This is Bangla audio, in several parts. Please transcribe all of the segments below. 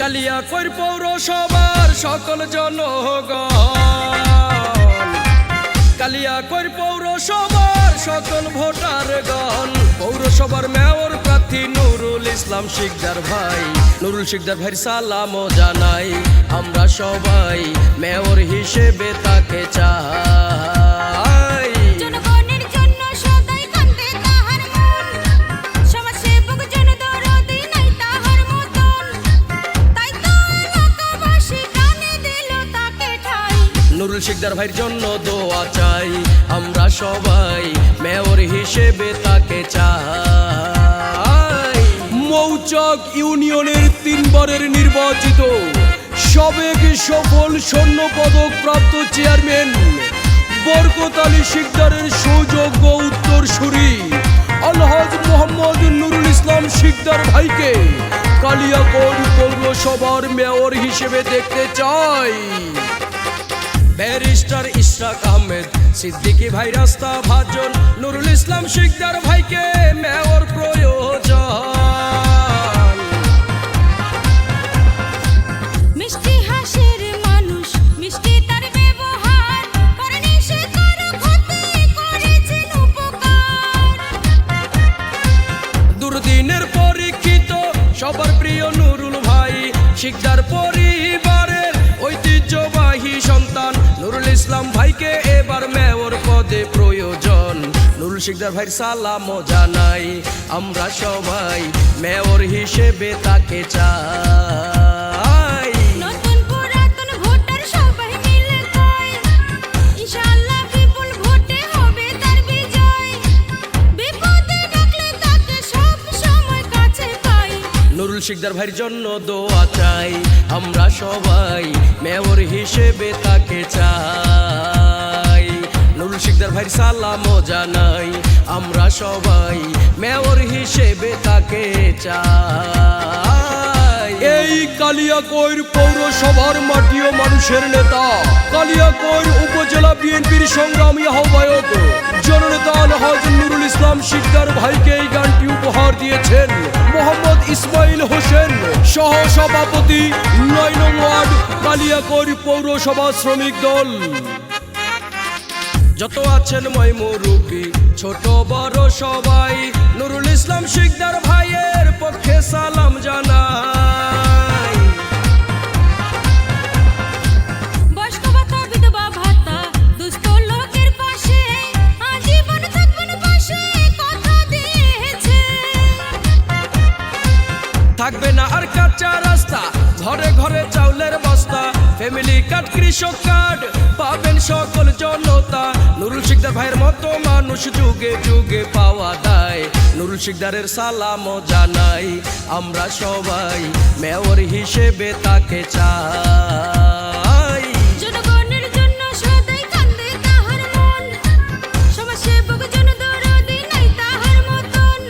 কালিয়াকৈর পৌরসভার সকল জনগণ, কালিয়াকৈর পৌরসভার সকল ভোটারগণ, পৌরসভার মেয়র প্রার্থী নুরুল ইসলাম শিকদার ভাই, নুরুল শিকদার ভাইয়ের সালাম জানাই। আমরা সবাই মেয়র হিসেবে তাকে চাই। জনগণের জন্য সদাই কান্দে তাহার মন, সমাজসেবক জনদরদি নাই তাহার মতন, তাই তো এলাকাবাসী প্রাণে দিল তাকে ঠাই। নুরুল শিকদার ভাইয়ের জন্য দোয়া চাই। আমরা সবাই মেয়র হিসেবে তাকে চাই। মৌচাক ইউনিয়নের 3 বারের নির্বাচিত সাবেক সফল স্বর্ণ পদক প্রাপ্ত চেয়ারম্যান বরকত আলী শিকদারের সৌযোগ্য উত্তরসূরি আলহাজ মোহাম্মদ নুরুল ইসলাম শিকদার ভাইকে কালিয়াকৈর পৌরসভার মেয়র হিসেবে দেখতে চাই। ব্যারিস্টার ইশরাক আহমেদ সিদ্দিকী ভাই রাস্তা ভাজন, নুরুল ইসলাম শিকদার ভাইকে মেয়র প্রয়োজন। মিষ্টি হাসির মানুষ, মিষ্টি তার ব্যবহার, করেনি সে কারো ক্ষতি, করেছেন উপকার। দুর্দিনের পরীক্ষিত সবার প্রিয় নুরুল ভাই, শিকদার পরিবারের ঐতিহ্যবাহী সন্তান নুরুল ইসলাম ভাইকে এবার মেয়র পদে প্রয়োজন। নুরুল শিকদার ভাইয়ের সালাম জানাই। আমরা সবাই মেয়র হিসেবে তাকে চাই। নতুন পুরাতন ভোটার সবাই মিলে কয়, ইনশাআল্লাহ বিপুল ভোটে হবে তার বিজয়। বিপদে ডাকলে তাকে সব সময় কাছে পাই। নুরুল শিকদার ভাইয়ের জন্য দোয়া চাই। আমরা সবাই মেয়র হিসেবে তাকে চাই। নুরুল শিকদার ভাইয়ের সালাম জানাই। আমরা সবাই মেয়র হিসেবে তাকে চাই। এই কালিয়াকৈর পৌরসভার মাটি ও মানুষের নেতা, কালিয়াকৈর উপজেলা বিএনপির সংগ্রামী আহ্বায়ক জননেতা আলহাজ নুরুল ইসলাম শিকদার ভাইকে এই গানটি উপহার দিয়েছেন মোহাম্মদ ইসমাইল হোসেন, সহ সভাপতি ৯ নং ওয়ার্ড কালিয়াকৈর পৌরসভা শ্রমিক দল। যত আছেন মই মুরুব্বি ছোট বড় সবাই, নুরুল ইসলাম শিকদার ভাইয়ের পক্ষে সালাম জানাই। বয়স্ক ভাতা, বিধবা ভাতা, দুস্থ লোকের পাশে আজীবন থাকবেন পাশে, কথা দিয়েছে। থাকবে না আর কাঁচা রাস্তা, ঘরে ঘরে চাউলের বস্তা, ফ্যামিলি কার্ড কৃষক কার্ড পাবেন সকল জনতা। নুরুল শিকদার ভাইয়ের মতো মানুষ যুগে যুগে পাওয়া যায়। নুরুল শিকদারের সালাম জানাই। আমরা সবাই মেয়র হিসেবে তাকে চাই। জনগণের জন্য সদাই কান্দে তাহার মন, সমাজসেবক জনদরদি নাই তাহার মতন,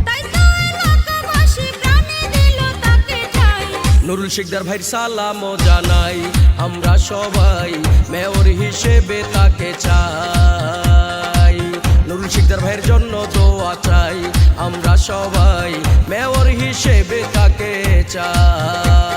তাই তো এলাকাবাসী প্রাণে দিল তাকে ঠাই। নুরুল শিকদার ভাইয়ের সালাম জানাই। আমরা সবাই মেয়র হিসেবে তাকে চাই। নুরুল শিকদার ভাইয়ের জন্য দোয়া চাই। আমরা সবাই মেয়র হিসেবে তাকে চাই।